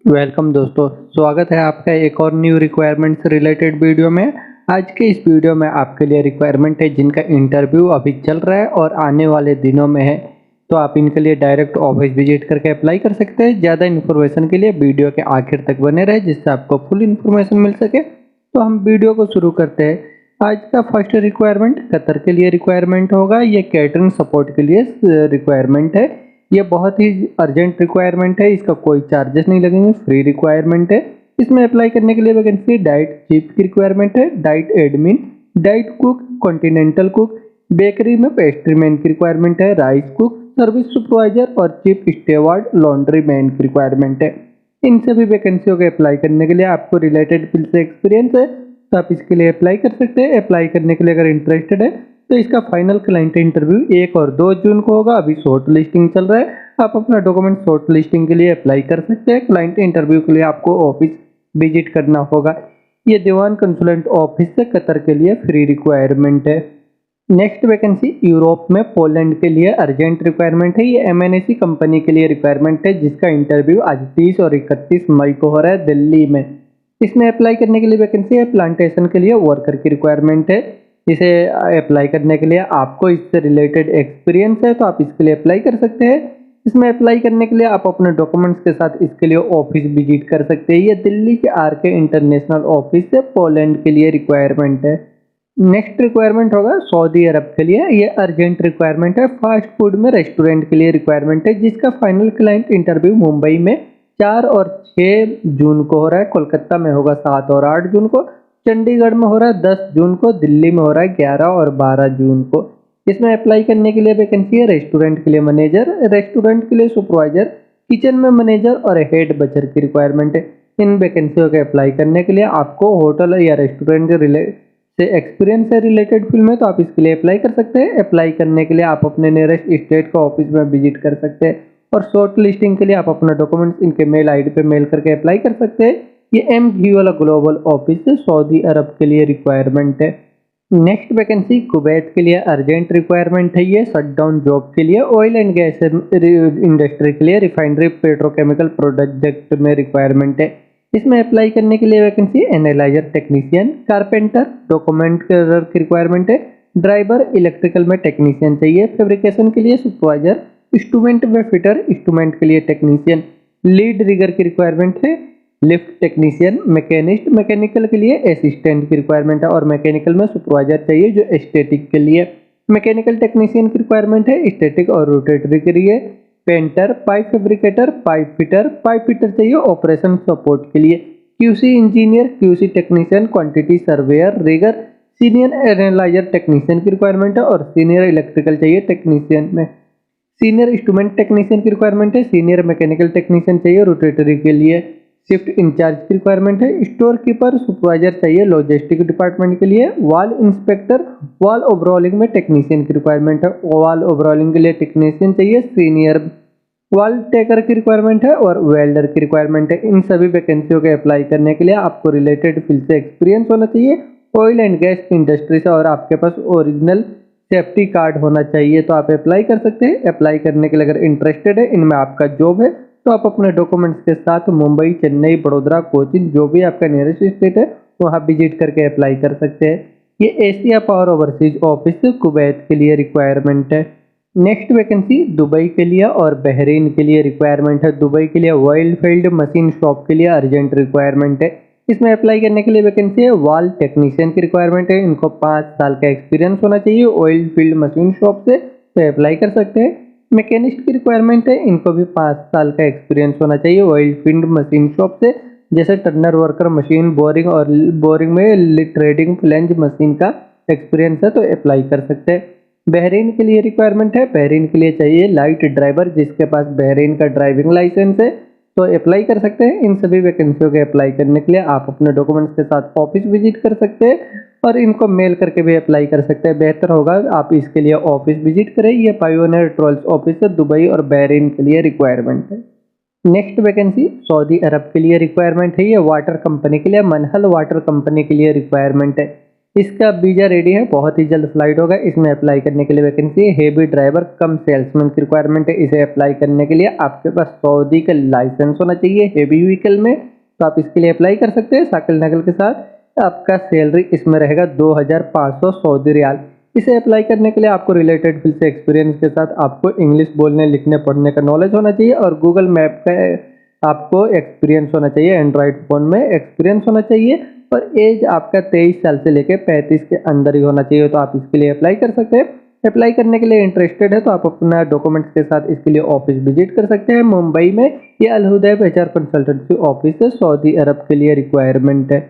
Welcome दोस्तों, स्वागत है आपका एक और न्यू रिक्वायरमेंट से रिलेटेड वीडियो में। आज के इस वीडियो में आपके लिए रिक्वायरमेंट है जिनका इंटरव्यू अभी चल रहा है और आने वाले दिनों में है। तो आप इनके लिए डायरेक्ट ऑफिस विजिट करके अप्लाई कर सकते हैं। ज़्यादा इन्फॉर्मेशन के लिए वीडियो के आखिर तक बने रहे जिससे आपको फुल इन्फॉर्मेशन मिल सके। तो हम वीडियो को शुरू करते हैं। आज का फर्स्ट रिक्वायरमेंट कतर के लिए रिक्वायरमेंट होगा। ये कैटरिंग सपोर्ट के लिए रिक्वायरमेंट है। ये बहुत ही अर्जेंट रिक्वायरमेंट है, इसका कोई चार्जेस नहीं लगेंगे, फ्री रिक्वायरमेंट है। इसमें अप्लाई करने के लिए वैकेंसी डाइट चीफ की रिक्वायरमेंट है, diet admin, diet cook, continental cook, bakery में पेस्ट्री मैन की रिक्वायरमेंट है, राइस कुक, सर्विस सुपरवाइजर और चीफ स्टेवार्ड लॉन्ड्री मैन की रिक्वायरमेंट है। इन सभी वैकेंसियों के अप्लाई करने के लिए आपको रिलेटेड फील्ड से एक्सपीरियंस है तो आप इसके लिए अप्लाई कर सकते हैं। अप्लाई करने के लिए अगर इंटरेस्टेड है तो इसका फाइनल क्लाइंट इंटरव्यू 1 और 2 जून को होगा। अभी शॉर्ट लिस्टिंग चल रहा है, आप अपना डॉक्यूमेंट शॉर्ट लिस्टिंग के लिए अप्लाई कर सकते हैं। क्लाइंट इंटरव्यू के लिए आपको ऑफिस विजिट करना होगा। ये दीवान कंसुलेंट ऑफिस से कतर के लिए फ्री रिक्वायरमेंट है। नेक्स्ट वैकेंसी यूरोप में पोलैंड के लिए अर्जेंट रिक्वायरमेंट है। ये एमएनसी कंपनी के लिए रिक्वायरमेंट है जिसका इंटरव्यू आज 30 और 31 मई को हो रहा है दिल्ली में। इसमें अप्लाई करने के लिए वैकेंसी है प्लांटेशन के लिए वर्कर की रिक्वायरमेंट है। इसे अप्लाई करने के लिए आपको इससे रिलेटेड एक्सपीरियंस है तो आप इसके लिए अप्लाई कर सकते हैं। इसमें अप्लाई करने के लिए आप अपने डॉक्यूमेंट्स के साथ इसके लिए ऑफिस विजिट कर सकते हैं। ये दिल्ली के आरके इंटरनेशनल ऑफिस से पोलैंड के लिए रिक्वायरमेंट है। नेक्स्ट रिक्वायरमेंट होगा सऊदी अरब के लिए। ये अर्जेंट रिक्वायरमेंट है, फास्ट फूड में रेस्टोरेंट के लिए रिक्वायरमेंट है जिसका फाइनल क्लाइंट इंटरव्यू मुंबई में 4 और 6 जून को हो रहा है, कोलकाता में होगा 7 और 8 जून को, चंडीगढ़ में हो रहा है 10 जून को, दिल्ली में हो रहा है 11 और 12 जून को। इसमें अप्लाई करने के लिए वैकेंसी है रेस्टोरेंट के लिए मैनेजर, रेस्टोरेंट के लिए सुपरवाइजर, किचन में मैनेजर और हेड बचर की रिक्वायरमेंट है। इन वैकेंसियों के अप्लाई करने के लिए आपको होटल या रेस्टोरेंट से एक्सपीरियंस है रिलेटेड फील्ड में तो आप इसके लिए अप्लाई कर सकते हैं। अप्लाई करने के लिए आप अपने नियरेस्ट स्टेट का ऑफिस में विजिट कर सकते हैं और शॉर्ट लिस्टिंग के लिए आप अपना डॉक्यूमेंट्स इनके मेल आईडी पे मेल करके अप्लाई कर सकते हैं। ये एमजी वाला ग्लोबल ऑफिस है, सऊदी अरब के लिए रिक्वायरमेंट है। नेक्स्ट वैकेंसी कुवैत के लिए अर्जेंट रिक्वायरमेंट है। ये शटडाउन जॉब के लिए ऑयल एंड गैस इंडस्ट्री के लिए रिफाइनरी पेट्रोकेमिकल प्रोजेक्ट में रिक्वायरमेंट है। इसमें अप्लाई करने के लिए vacancy analyser technician, carpenter, document की रिक्वायरमेंट है, ड्राइवर, इलेक्ट्रिकल में टेक्नीशियन चाहिए, फैब्रिकेशन के लिए सुपरवाइजर, इंस्ट्रूमेंट में फिटर, इंस्ट्रूमेंट के लिए टेक्नीशियन, लीड रिगर की रिक्वायरमेंट है, लिफ्ट टेक्नीशियन, मैकेनिस्ट, मैकेनिकल के लिए असिस्टेंट की रिक्वायरमेंट है और मैकेनिकल में सुपरवाइजर चाहिए जो स्टैटिक के लिए, मैकेनिकल टेक्नीशियन की रिक्वायरमेंट है स्टैटिक और रोटेटरी के लिए, painter, pipe fabricator, pipe fitter चाहिए ऑपरेशन सपोर्ट के लिए, QC engineer, QC technician, quantity surveyor, rigger, senior analyser technician की रिक्वायरमेंट है और सीनियर इलेक्ट्रिकल चाहिए टेक्नीशियन में, सीनियर इंस्ट्रूमेंट टेक्नीशियन की रिक्वायरमेंट है, सीनियर मैकेनिकल टेक्नीशियन चाहिए रोटेटरी के लिए, शिफ्ट इंचार्ज की रिक्वायरमेंट है, स्टोर कीपर, सुपरवाइजर चाहिए लॉजिस्टिक डिपार्टमेंट के लिए, वॉल इंस्पेक्टर, वॉल ओवरऑलिंग में टेक्नीशियन की रिक्वायरमेंट है, वॉल ओवरऑलिंग के लिए टेक्नीशियन चाहिए, सीनियर वॉल टेकर की रिक्वायरमेंट है और वेल्डर की रिक्वायरमेंट है। इन सभी वैकेंसियों के अप्लाई करने के लिए आपको रिलेटेड फील्ड से एक्सपीरियंस होना चाहिए ऑयल एंड गैस इंडस्ट्री से और आपके पास ओरिजिनल सेफ्टी कार्ड होना चाहिए तो आप अप्लाई कर सकते हैं। अप्लाई करने के लिए अगर इंटरेस्टेड है, इनमें आपका जॉब है तो आप अपने डॉक्यूमेंट्स के साथ मुंबई, चेन्नई, बड़ोदरा, कोचिन जो भी आपका नियरेस्ट स्टेट है वहाँ विजिट करके अप्लाई कर सकते हैं। ये Asia power overseas office Kuwait के लिए रिक्वायरमेंट है। नेक्स्ट वैकेंसी दुबई के लिए और बहरीन के लिए रिक्वायरमेंट है। दुबई के लिए ऑयल फील्ड मशीन शॉप के लिए अर्जेंट रिक्वायरमेंट है। इसमें अप्लाई करने के लिए वैकेंसी है वॉल टेक्नीशियन की रिक्वायरमेंट है। इनको 5 साल का एक्सपीरियंस होना चाहिए ऑयल फील्ड मशीन शॉप से तो अप्लाई कर सकते हैं। मैकेनिस्ट की रिक्वायरमेंट है, इनको भी 5 साल का एक्सपीरियंस होना चाहिए ऑयल फील्ड मशीन शॉप से, जैसे टर्नर वर्कर मशीन, बोरिंग और बोरिंग में ट्रेडिंग फ्लेंज मशीन का एक्सपीरियंस है तो अप्लाई कर सकते हैं। बहरीन के लिए रिक्वायरमेंट है, बहरीन के लिए चाहिए लाइट ड्राइवर जिसके पास बहरीन का ड्राइविंग लाइसेंस है तो अप्लाई कर सकते हैं। इन सभी वैकेंसियों के अप्लाई करने के लिए आप अपने डॉक्यूमेंट्स के साथ ऑफिस विजिट कर सकते हैं और इनको मेल करके भी अप्लाई कर सकते हैं। बेहतर होगा आप इसके लिए ऑफिस विजिट करें। ये पायोनियर ट्रोल्स ऑफिस है, दुबई और बहरीन के लिए रिक्वायरमेंट है। नेक्स्ट वैकेंसी सऊदी अरब के लिए रिक्वायरमेंट है। ये वाटर कंपनी के लिए मनहल वाटर कंपनी के लिए रिक्वायरमेंट है। इसका वीज़ा रेडी है, बहुत ही जल्द फ्लाइट होगा। इसमें अप्लाई करने के लिए वैकेंसी है हेवी ड्राइवर कम सेल्समैन की रिक्वायरमेंट है। इसे अप्लाई करने के लिए आपके पास सऊदी का लाइसेंस होना चाहिए हेवी व्हीकल में, तो आप इसके लिए अप्लाई कर सकते हैं। शाकिल नकल के साथ आपका सैलरी इसमें रहेगा 2500 सऊदी रियाल। इसे अप्लाई करने के लिए आपको रिलेटेड फील्ड से एक्सपीरियंस के साथ आपको इंग्लिश बोलने लिखने पढ़ने का नॉलेज होना चाहिए और गूगल मैप का आपको एक्सपीरियंस होना चाहिए, एंड्रॉइड फ़ोन में एक्सपीरियंस होना चाहिए और एज आपका 23 साल से लेकर 35 के अंदर ही होना चाहिए, तो आप इसके लिए अप्लाई कर सकते हैं। अप्लाई करने के लिए इंटरेस्टेड है तो आप अपना डॉक्यूमेंट्स के साथ इसके लिए ऑफिस विजिट कर सकते हैं। मुंबई में ये अल हुदैब एचआर कंसल्टेंसी ऑफिस है, सऊदी अरब के लिए रिक्वायरमेंट है।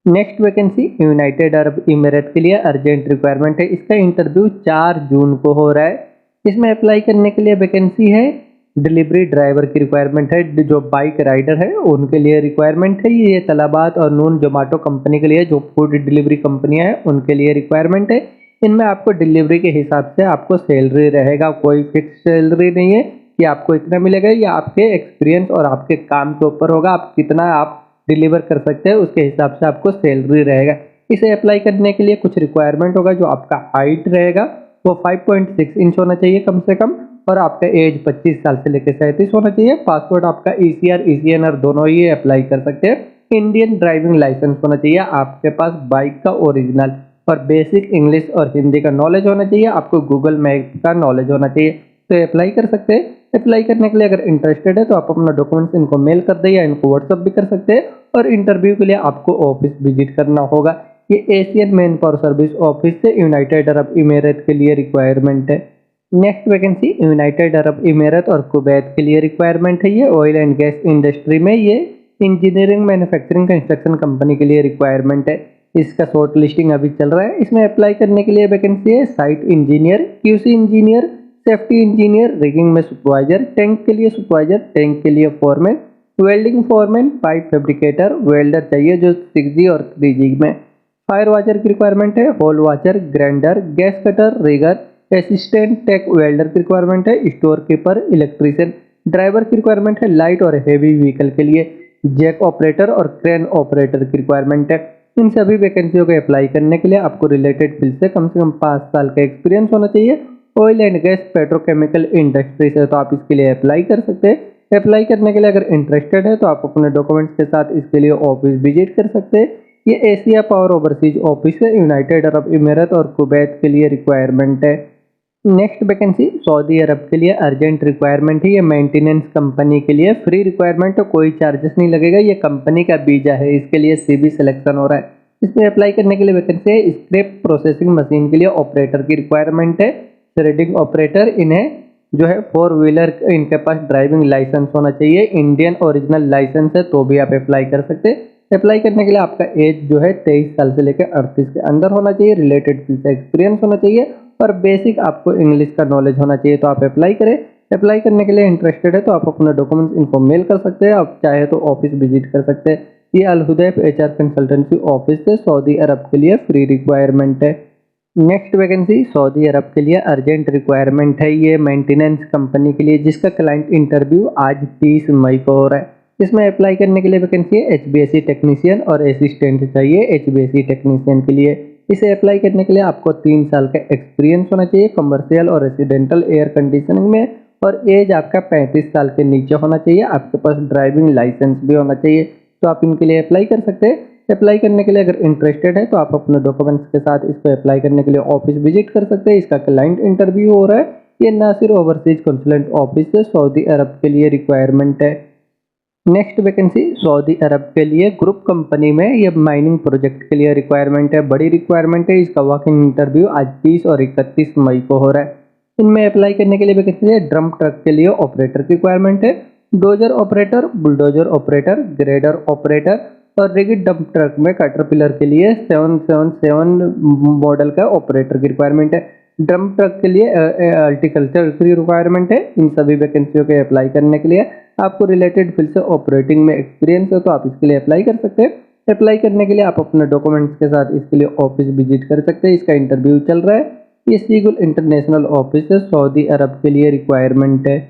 Next vacancy United Arab emirate के लिए अर्जेंट रिक्वायरमेंट है। इसका इंटरव्यू 4 जून को हो रहा है। इसमें अप्लाई करने के लिए वैकेंसी है डिलीवरी ड्राइवर की रिक्वायरमेंट है, जो बाइक राइडर है उनके लिए रिक्वायरमेंट है। ये तलाबात और नून जोमेटो कंपनी के लिए, जो फूड डिलीवरी कंपनियां हैं उनके लिए रिक्वायरमेंट है। इनमें आपको डिलीवरी के हिसाब से आपको सैलरी रहेगा, कोई फिक्स सैलरी नहीं है कि आपको इतना मिलेगा। या आपके एक्सपीरियंस और आपके काम के ऊपर होगा, आप कितना आप डिलीवर कर सकते हैं उसके हिसाब से आपको सैलरी रहेगा। इसे अप्लाई करने के लिए कुछ रिक्वायरमेंट होगा, जो आपका हाइट रहेगा वो 5.6 इंच होना चाहिए कम से कम, और आपका एज 25 साल से लेकर 37 होना चाहिए। पासपोर्ट आपका ईसीआर ईसीएनआर दोनों ही अप्लाई कर सकते हैं। इंडियन ड्राइविंग लाइसेंस होना चाहिए आपके पास, बाइक का ओरिजिनल, और बेसिक इंग्लिश और हिंदी का नॉलेज होना चाहिए। आपको गूगल मैप का नॉलेज होना चाहिए, तो अप्लाई कर सकते हैं। अप्लाई करने के लिए अगर इंटरेस्टेड है तो आप अपना डॉक्यूमेंट्स इनको मेल कर दें या इनको व्हाट्सअप भी कर सकते हैं। और इंटरव्यू के लिए आपको ऑफिस विजिट करना होगा। ये Asian man power service office से यूनाइटेड अरब इमिरेट के लिए रिक्वायरमेंट है। Next vacancy United Arab emirate और कुवैत के लिए रिक्वायरमेंट है। ये ऑयल एंड गैस इंडस्ट्री में, ये इंजीनियरिंग मैन्युफैक्चरिंग कंस्ट्रक्शन कंपनी के लिए रिक्वायरमेंट है। इसका शॉर्ट लिस्टिंग अभी चल रहा है। इसमें अप्लाई करने के लिए वैकेंसी है site engineer, QC engineer, safety engineer, rigging में सुपरवाइजर, टैंक के लिए सुपरवाइजर, टैंक के लिए foreman, welding foreman, pipe fabricator, welder चाहिए जो 6G और 3G में, फायर वॉचर की रिक्वायरमेंट है, hole watcher, grinder, gas cutter, rigger, assistant tech welder की रिक्वायरमेंट है, स्टोर कीपर, इलेक्ट्रीशियन, ड्राइवर की रिक्वायरमेंट है, लाइट और हेवी व्हीकल के लिए जैक ऑपरेटर और क्रेन ऑपरेटर की रिक्वायरमेंट है। इन सभी वैकेंसियों को अप्लाई करने के लिए आपको रिलेटेड फील्ड से कम 5 साल का एक्सपीरियंस होना चाहिए। Oil and gas petrochemical industry से, तो आप इसके लिए अप्लाई कर सकते हैं। अप्लाई करने के लिए अगर इंटरेस्टेड है तो आप अपने डॉक्यूमेंट्स के साथ इसके लिए ऑफिस विजिट कर सकते हैं। ये एशिया पावर ओवरसीज ऑफिस है, यूनाइटेड अरब इमिरेट और कुवैत के लिए रिक्वायरमेंट है। नेक्स्ट वैकेंसी सऊदी अरब के लिए अर्जेंट रिक्वायरमेंट है। ये मेंटेनेंस कंपनी के लिए फ्री रिक्वायरमेंट है, कोई चार्जेस नहीं लगेगा। ये कंपनी का वीजा है, इसके लिए सीबी सिलेक्शन हो रहा है। इसमें अप्लाई करने के लिए वैकेंसी है स्क्रैप प्रोसेसिंग मशीन के लिए ऑपरेटर की रिक्वायरमेंट है, थ्रेडिंग ऑपरेटर। इन्हें जो है 4 व्हीलर इनके पास ड्राइविंग लाइसेंस होना चाहिए, इंडियन ओरिजिनल लाइसेंस है तो भी आप अप्लाई कर सकते हैं। अप्लाई करने के लिए आपका एज जो है 23 साल से लेकर 38 के अंदर होना चाहिए, रिलेटेड फील्ड से एक्सपीरियंस होना चाहिए और बेसिक आपको इंग्लिश का नॉलेज होना चाहिए, तो आप अप्लाई करें। अप्लाई करने के लिए इंटरेस्टेड है तो आप अपना डॉक्यूमेंट्स इनको मेल कर सकते हैं, आप चाहे तो ऑफिस विजिट कर सकते हैं। ये अल हुदैब एचआर कंसल्टेंसी ऑफिस से सऊदी अरब के लिए फ्री रिक्वायरमेंट है। नेक्स्ट वैकेंसी सऊदी अरब के लिए अर्जेंट रिक्वायरमेंट है। ये मेंटेनेंस कंपनी के लिए, जिसका क्लाइंट इंटरव्यू आज 30 मई को हो रहा है। इसमें अप्लाई करने के लिए वैकेंसी है HVAC टेक्नीशियन और असिस्टेंट चाहिए HVAC टेक्नीशियन के लिए। इसे अप्लाई करने के लिए आपको 3 साल का एक्सपीरियंस होना चाहिए कमर्शियल और रेसिडेंटल एयर कंडीशनिंग में, और एज आपका 35 साल के नीचे होना चाहिए। आपके पास ड्राइविंग लाइसेंस भी होना चाहिए, तो आप इनके लिए अप्लाई कर सकते हैं। अप्लाई करने के लिए अगर इंटरेस्टेड है तो आप अपने डॉक्यूमेंट्स के साथ इसको अप्लाई करने के लिए ऑफिस विजिट कर सकते हैं। इसका क्लाइंट इंटरव्यू हो रहा है। ये नासिर ओवरसीज कंसुलेंट ऑफिस से सऊदी अरब के लिए रिक्वायरमेंट है। नेक्स्ट वैकेंसी सऊदी अरब के लिए ग्रुप कंपनी में, ये माइनिंग प्रोजेक्ट के लिए रिक्वायरमेंट है, बड़ी रिक्वायरमेंट है। इसका वॉकिंग इंटरव्यू आज 30 और 31 मई को हो रहा है। इनमें अप्लाई करने के लिए वैकेंसी है ड्रम ट्रक के लिए ऑपरेटर की रिक्वायरमेंट है, dozer operator, bulldozer operator, grader operator और रिगिड डंप ट्रक में कैटरपिलर के लिए 777 मॉडल का ऑपरेटर की रिक्वायरमेंट है। ड्रम ट्रक के लिए अल्टीकल्चर की रिक्वायरमेंट है। इन सभी वैकेंसियों के अप्लाई करने के लिए आपको रिलेटेड फील्ड से ऑपरेटिंग में एक्सपीरियंस है, तो आप इसके लिए अप्लाई कर सकते हैं। अप्लाई करने के लिए आप अपने डॉक्यूमेंट्स के साथ इसके लिए ऑफिस विजिट कर सकते हैं। इसका इंटरव्यू चल रहा है। ये सीगुल इंटरनेशनल ऑफिस है, सऊदी अरब के लिए रिक्वायरमेंट है।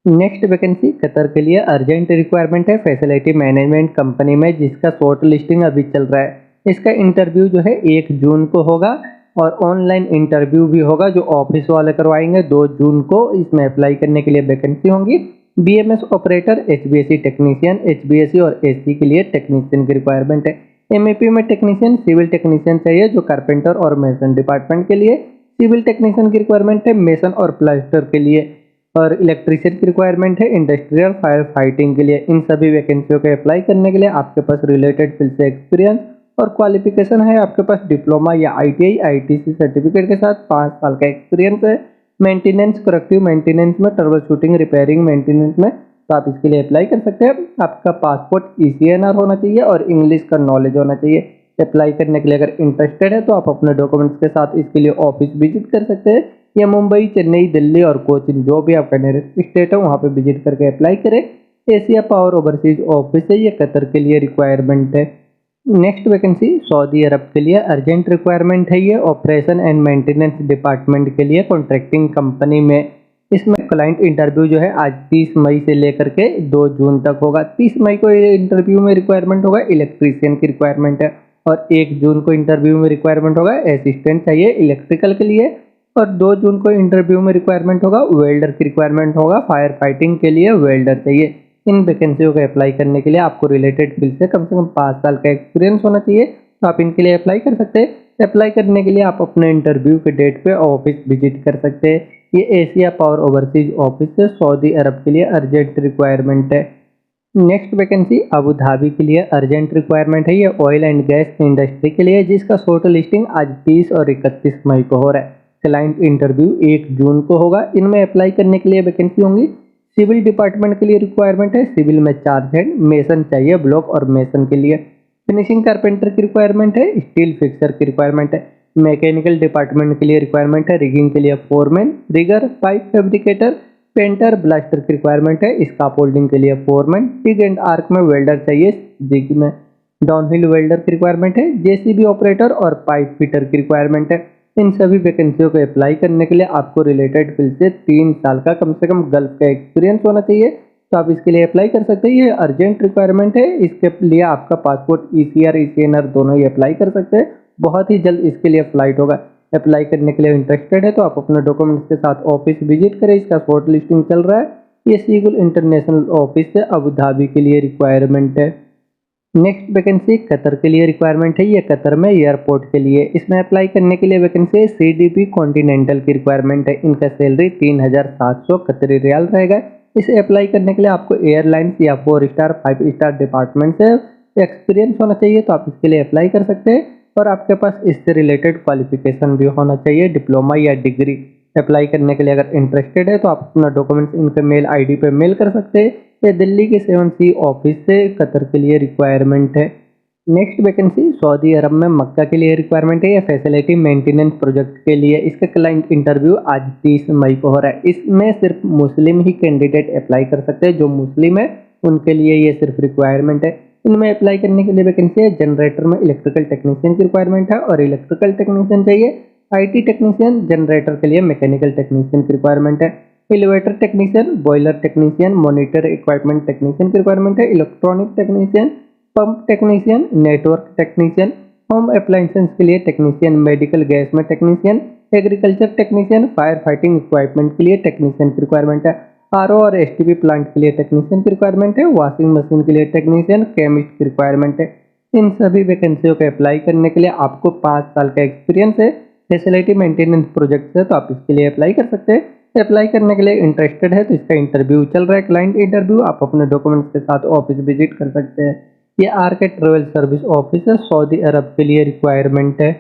नेक्स्ट वैकेंसी कतर के लिए अर्जेंट रिक्वायरमेंट है फैसिलिटी मैनेजमेंट कंपनी में, जिसका शॉर्ट लिस्टिंग अभी चल रहा है। इसका इंटरव्यू जो है 1 जून को होगा और ऑनलाइन इंटरव्यू भी होगा जो ऑफिस वाले करवाएंगे 2 जून को। इसमें अप्लाई करने के लिए वैकेंसी होंगी BMS operator, HVAC technician, HVAC और एसी के लिए टेक्नीशियन की रिक्वायरमेंट है। एमएपी में टेक्नीशियन, सिविल टेक्नीशियन चाहिए जो कारपेंटर और मेसन डिपार्टमेंट के लिए, सिविल टेक्नीशियन की रिक्वायरमेंट है मेसन और प्लास्टर के लिए, और इलेक्ट्रीशियन की रिक्वायरमेंट है इंडस्ट्रियल फायर फाइटिंग के लिए। इन सभी वैकेंसियों के अप्लाई करने के लिए आपके पास रिलेटेड फील्ड से एक्सपीरियंस और क्वालिफिकेशन है आपके पास डिप्लोमा या आईटीआई, आईटीसी सर्टिफिकेट के साथ 5 साल का एक्सपीरियंस है। मेंटेनेंस, करेक्टिव मेंटेनेंस में, ट्रबल शूटिंग, रिपेयरिंग, मेंटेनेंस में, तो आप इसके लिए अप्लाई कर सकते हैं। आपका पासपोर्ट ईसीएनआर होना चाहिए और इंग्लिश का नॉलेज होना चाहिए। अप्लाई करने के लिए अगर इंटरेस्टेड है तो आप अपने डॉक्यूमेंट्स के साथ इसके लिए ऑफिस विजिट कर सकते हैं, या मुंबई, चेन्नई, दिल्ली और कोचिन जो भी आपका नियरेस्ट स्टेट है वहाँ पे विजिट करके अप्लाई करें। एशिया पावर ओवरसीज ऑफिस है, ये कतर के लिए रिक्वायरमेंट है। नेक्स्ट वैकेंसी सऊदी अरब के लिए अर्जेंट रिक्वायरमेंट है, ये ऑपरेशन एंड मेंटेनेंस डिपार्टमेंट के लिए कॉन्ट्रैक्टिंग कंपनी में। इसमें क्लाइंट इंटरव्यू जो है आज 30 मई से लेकर के 2 जून तक होगा। 30 मई को इंटरव्यू में रिक्वायरमेंट होगा इलेक्ट्रीशियन की रिक्वायरमेंट है, और 1 जून को इंटरव्यू में रिक्वायरमेंट होगा असिस्टेंट चाहिए इलेक्ट्रिकल के लिए, और 2 जून को इंटरव्यू में रिक्वायरमेंट होगा वेल्डर की रिक्वायरमेंट होगा, फायर फाइटिंग के लिए वेल्डर चाहिए। इन वैकेंसियों को अप्लाई करने के लिए आपको रिलेटेड फील्ड से कम 5 साल का एक्सपीरियंस होना चाहिए, तो आप इनके लिए अप्लाई कर सकते हैं। अप्लाई करने के लिए आप अपने इंटरव्यू के डेट पे ऑफिस विजिट कर सकते हैं। ये एशिया पावर ओवरसीज ऑफिस है, सऊदी अरब के लिए अर्जेंट रिक्वायरमेंट है। नेक्स्ट वैकेंसी अबू धाबी के लिए अर्जेंट रिक्वायरमेंट है, ये ऑयल एंड गैस इंडस्ट्री के लिए, जिसका शॉर्ट लिस्टिंग आज 30 और 31 मई को हो रहा है। क्लाइंट इंटरव्यू 1 जून को होगा। इनमें अप्लाई करने के लिए वैकेंसी होंगी सिविल डिपार्टमेंट के लिए रिक्वायरमेंट है, सिविल में चार्ज हेड, मेसन चाहिए ब्लॉक और मेसन के लिए, फिनिशिंग कारपेंटर की रिक्वायरमेंट है, स्टील फिक्सर की रिक्वायरमेंट है, मैकेनिकल डिपार्टमेंट के लिए रिक्वायरमेंट है, रिगिंग के लिए foreman, rigger, pipe fabricator, painter, blaster की रिक्वायरमेंट है, स्काफोल्डिंग के लिए फोरमैन, टिग एंड आर्क में वेल्डर चाहिए, जिग में डाउनहिल वेल्डर की रिक्वायरमेंट है, जेसीबी ऑपरेटर और पाइप फिटर की रिक्वायरमेंट है। इन सभी वैकेंसियों को अप्लाई करने के लिए आपको रिलेटेड फील्ड से 3 साल का कम से कम गल्फ का एक्सपीरियंस होना चाहिए, तो आप इसके लिए अप्लाई कर सकते हैं। ये अर्जेंट रिक्वायरमेंट है, इसके लिए आपका पासपोर्ट ईसीआर, ईसीएनआर दोनों ही अप्लाई कर सकते हैं। बहुत ही जल्द इसके लिए फ्लाइट होगा। अप्लाई करने के लिए इंटरेस्टेड है तो आप अपने डॉक्यूमेंट्स के साथ ऑफिस विजिट करें। इसका शॉर्ट लिस्टिंग चल रहा है। ये सीगुल इंटरनेशनल ऑफिस से अबू धाबी के लिए रिक्वायरमेंट है। नेक्स्ट वैकेंसी कतर के लिए रिक्वायरमेंट है, ये कतर में एयरपोर्ट के लिए। इसमें अप्लाई करने के लिए वैकेंसी सीडीपी कॉन्टिनेंटल की रिक्वायरमेंट है। इनका सैलरी 3700 कतरी रियाल रहेगा। इसे अप्लाई करने के लिए आपको एयरलाइंस या 4 स्टार 5 स्टार डिपार्टमेंट से एक्सपीरियंस होना चाहिए, तो आप इसके लिए अप्लाई कर सकते हैं। और आपके पास इससे रिलेटेड क्वालिफिकेशन भी होना चाहिए, डिप्लोमा या डिग्री। अप्लाई करने के लिए अगर इंटरेस्टेड है तो आप अपना डॉक्यूमेंट्स इनके मेल आईडी पे मेल कर सकते हैं। ये दिल्ली के 7C ऑफिस से कतर के लिए रिक्वायरमेंट है। नेक्स्ट वैकेंसी सऊदी अरब में मक्का के लिए रिक्वायरमेंट है, ये फैसिलिटी मेंटेनेंस प्रोजेक्ट के लिए। इसका क्लाइंट इंटरव्यू आज 30 मई को हो रहा है। इसमें सिर्फ मुस्लिम ही कैंडिडेट अप्लाई कर सकते हैं, जो मुस्लिम है उनके लिए ये सिर्फ रिक्वायरमेंट है। इनमें अप्लाई करने के लिए वैकेंसी है जनरेटर में इलेक्ट्रिकल टेक्नीशियन की रिक्वायरमेंट है, और इलेक्ट्रिकल टेक्नीशियन चाहिए, आईटी टेक्नीशियन, जनरेटर के लिए मैकेनिकल टेक्नीशियन की रिक्वायरमेंट है, elevator technician, boiler technician, monitor equipment technician की रिक्वायरमेंट है, electronic technician, pump technician, network technician, home appliances के लिए टेक्नीशियन, मेडिकल गैस में technician, agriculture technician, fire fighting equipment के लिए टेक्नीशियन की रिक्वायरमेंट है, आरओ और एसटीपी प्लांट के लिए टेक्नीशियन की रिक्वायरमेंट है, वॉशिंग मशीन के लिए टेक्नीशियन, केमिस्ट की रिक्वायरमेंट है। इन सभी वैकेंसियों को अप्लाई करने के लिए आपको 5 साल का एक्सपीरियंस है, फैसिलिटी मेंटेनेंस प्रोजेक्ट है, तो आप इसके लिए अप्लाई कर सकते हैं। अप्लाई करने के लिए इंटरेस्टेड है तो इसका इंटरव्यू चल रहा है, क्लाइंट इंटरव्यू। आप अपने डॉक्यूमेंट्स के साथ ऑफिस विजिट कर सकते हैं। ये आरके ट्रेवल सर्विस ऑफिस है, सऊदी अरब के लिए रिक्वायरमेंट है।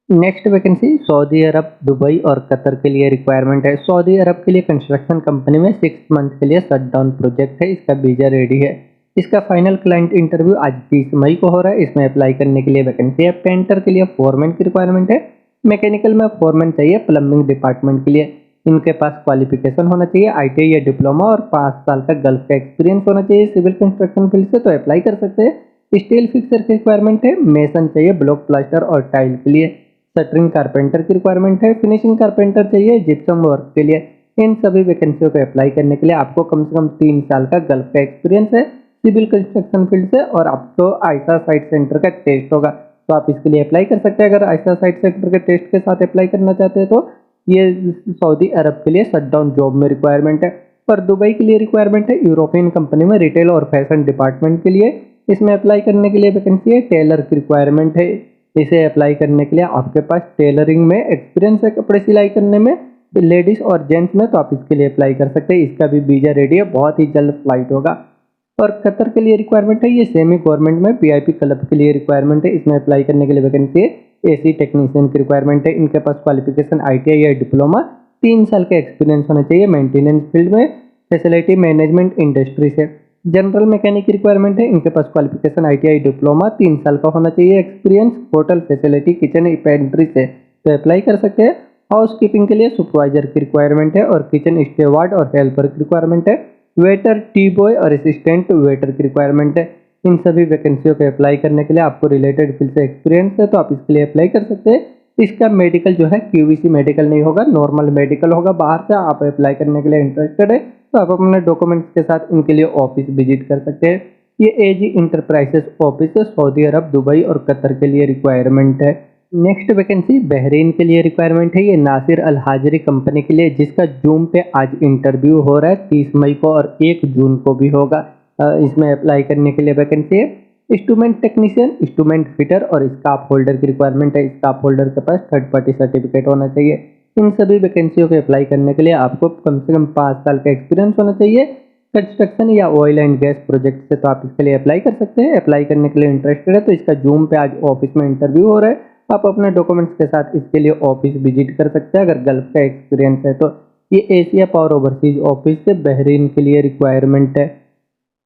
नेक्स्ट वैकेंसी सऊदी अरब, दुबई और कतर के लिए रिक्वायरमेंट है। सऊदी अरब के लिए कंस्ट्रक्शन कंपनी में 6 मंथ के लिए शटडाउन प्रोजेक्ट है, इसका वीजा रेडी है। इसका फाइनल क्लाइंट इंटरव्यू आज 30 मई को हो रहा है। इसमें अप्लाई करने के लिए वैकेंसी है, पेंटर के लिए फोरमैन की रिक्वायरमेंट है, मैकेनिकल में फोरमैन चाहिए, प्लम्बिंग डिपार्टमेंट के लिए इनके पास क्वालिफिकेशन होना चाहिए, आईटीआई या डिप्लोमा, और 5 साल का गल्फ का एक्सपीरियंस होना चाहिए सिविल कंस्ट्रक्शन फील्ड से, तो अप्लाई कर सकते हैं। स्टील फिक्सर की रिक्वायरमेंट है, मेसन चाहिए ब्लॉक प्लास्टर और टाइल के लिए, शटरिंग कारपेंटर की रिक्वायरमेंट है, फिनिशिंग कारपेंटर चाहिए जिप्सम वर्क के लिए। इन सभी वैकेंसियों को अप्लाई करने के लिए आपको कम से कम 3 साल का गल्फ का एक्सपीरियंस है सिविल कंस्ट्रक्शन फील्ड से, और आपको आईसा साइट सेंटर का टेस्ट होगा। तो आप इसके लिए अप्लाई कर सकते हैं। अगर आईएसआई साइट सेक्टर के टेस्ट के साथ अप्लाई करना चाहते हैं तो ये सऊदी अरब के लिए शटडाउन जॉब में रिक्वायरमेंट है। और दुबई के लिए रिक्वायरमेंट है यूरोपियन कंपनी में रिटेल और फैशन डिपार्टमेंट के लिए। इसमें अप्लाई करने के लिए वैकेंसी है, टेलर की रिक्वायरमेंट है। इसे अप्लाई करने के लिए आपके पास टेलरिंग में एक्सपीरियंस है, कपड़े सिलाई करने में, लेडीज और जेंट्स में, तो आप इसके लिए अप्लाई कर सकते हैं। इसका भी वीजा रेडी है, बहुत ही जल्द फ्लाइट होगा। और कतर के लिए रिक्वायरमेंट है, ये सेमी गवर्नमेंट में वीआईपी क्लब के लिए रिक्वायरमेंट है। इसमें अप्लाई करने के लिए वैकेंसी है, एसी टेक्नीशियन की रिक्वायरमेंट है। इनके पास क्वालिफिकेशन आईटीआई या डिप्लोमा, 3 साल का एक्सपीरियंस होना चाहिए मेंटेनेंस फील्ड में, फैसिलिटी मैनेजमेंट इंडस्ट्री से। जनरल मैकेनिक की रिक्वायरमेंट है, इनके पास क्वालिफिकेशन आईटीआई डिप्लोमा, 3 साल का होना चाहिए experience, hotel facility kitchen pantry से, तो अप्लाई कर सकते हैं। हाउस कीपिंग के लिए सुपरवाइजर की रिक्वायरमेंट है और किचन स्टेवार्ड और हेल्पर की रिक्वायरमेंट है। वेटर, टी बॉय और असिस्टेंट वेटर की रिक्वायरमेंट है। इन सभी वैकेंसियों को अप्लाई करने के लिए आपको रिलेटेड फील्ड से एक्सपीरियंस है, तो आप इसके लिए अप्लाई कर सकते हैं। इसका मेडिकल जो है क्यूवीसी मेडिकल नहीं होगा, नॉर्मल मेडिकल होगा। बाहर से आप अप्लाई करने के लिए इंटरेस्टेड है तो आप अपने डॉक्यूमेंट्स के साथ इनके लिए ऑफिस विजिट कर सकते हैं। ये एजी इंटरप्राइजेस ऑफिस है, सऊदी अरब, दुबई और कतर के लिए रिक्वायरमेंट है। नेक्स्ट वैकेंसी बहरीन के लिए रिक्वायरमेंट है, ये नासिर अल हाजरी कंपनी के लिए, जिसका जूम पे आज इंटरव्यू हो रहा है 30 मई को और 1 जून को भी होगा। इसमें अप्लाई करने के लिए वैकेंसी है इंस्ट्रूमेंट टेक्नीशियन, इंस्ट्रूमेंट फिटर और स्टाफ होल्डर की रिक्वायरमेंट है। स्टाफ होल्डर के पास थर्ड पार्टी सर्टिफिकेट होना चाहिए। इन सभी वैकेंसियों को अप्लाई करने के लिए आपको कम से कम 5 साल का एक्सपीरियंस होना चाहिए कंस्ट्रक्शन या ऑयल एंड गैस प्रोजेक्ट से, तो आप इसके लिए अप्लाई कर सकते हैं। अप्लाई करने के लिए इंटरेस्टेड है तो इसका जूम पे आज ऑफिस में इंटरव्यू हो रहा है, आप अपने डॉक्यूमेंट्स के साथ इसके लिए ऑफिस विजिट कर सकते हैं। अगर गल्फ का एक्सपीरियंस है तो ये एशिया पावर ओवरसीज ऑफिस से बहरीन के लिए रिक्वायरमेंट है।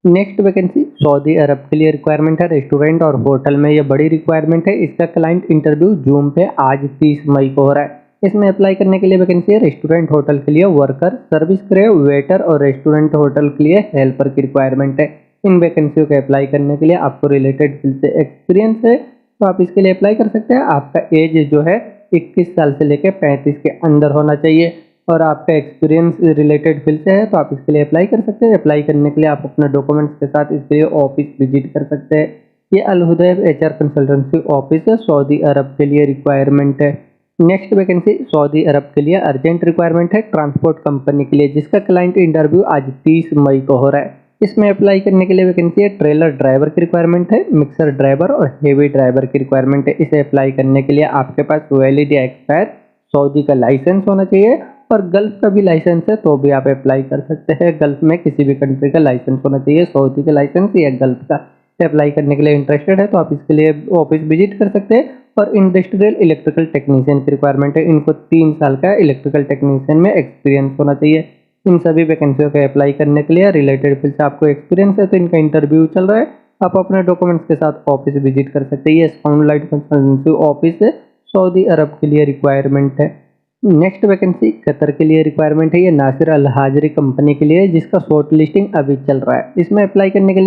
नेक्स्ट वैकेंसी सऊदी अरब के लिए रिक्वायरमेंट है, रेस्टोरेंट और होटल में ये बड़ी रिक्वायरमेंट है। इसका क्लाइंट इंटरव्यू जूम पे आज 30 मई को हो रहा है। इसमें अप्लाई करने के लिए वैकेंसी है रेस्टोरेंट होटल के लिए वर्कर, सर्विस क्रेव, वेटर और रेस्टोरेंट होटल के लिए हेल्पर की रिक्वायरमेंट है। इन वैकेंसियों को अप्लाई करने के लिए आपको रिलेटेड फील्ड से एक्सपीरियंस है तो आप इसके लिए अप्लाई कर सकते हैं। आपका एज जो है 21 साल से लेकर 35 के अंदर होना चाहिए और आपका एक्सपीरियंस रिलेटेड फील्ड से है तो आप इसके लिए अप्लाई कर सकते हैं। अप्लाई करने के लिए आप अपने डॉक्यूमेंट्स के साथ इसके लिए ऑफिस विजिट कर सकते हैं। ये अल हुदैब एचआर कंसल्टेंसी ऑफिस है, सऊदी अरब के लिए रिक्वायरमेंट है। नेक्स्ट वैकेंसी सऊदी अरब के लिए अर्जेंट रिक्वायरमेंट है, ट्रांसपोर्ट कंपनी के लिए, जिसका क्लाइंट इंटरव्यू आज 30 मई को हो रहा है। इसमें अप्लाई करने के लिए वैकेंसी है ट्रेलर ड्राइवर की रिक्वायरमेंट है, मिक्सर ड्राइवर और हेवी ड्राइवर की रिक्वायरमेंट है। इसे अप्लाई करने के लिए आपके पास वैलिड या एक्सपायर सऊदी का लाइसेंस होना चाहिए और गल्फ का भी लाइसेंस है तो भी आप अप्लाई कर सकते हैं। गल्फ में किसी भी कंट्री का लाइसेंस होना चाहिए, सऊदी का लाइसेंस या गल्फ का। अप्लाई करने के लिए इंटरेस्टेड है तो आप इसके लिए ऑफिस विजिट कर सकते हैं। और इंडस्ट्रियल इलेक्ट्रिकल टेक्नीशियन की रिक्वायरमेंट है, इनको 3 साल का इलेक्ट्रिकल टेक्नीशियन में एक्सपीरियंस होना चाहिए। इन सभी वैकेंसियों को अप्लाई करने के लिए रिलेटेड फील्ड से आपको एक्सपीरियंस है तो इनका इंटरव्यू चल रहा है, आप अपने डॉक्यूमेंट्स के साथ ऑफिस विजिट कर सकते हैं। ये साउंडलाइट कंसल्टेंसी ऑफिस है, सऊदी अरब के लिए रिक्वायरमेंट है। नेक्स्ट वैकेंसी कतर के लिए रिक्वायरमेंट है, ये नासिर अल हाजरी कंपनी के लिए, जिसका शॉर्ट लिस्टिंग अभी चल रहा है। इसमें अप्लाई करने के लिए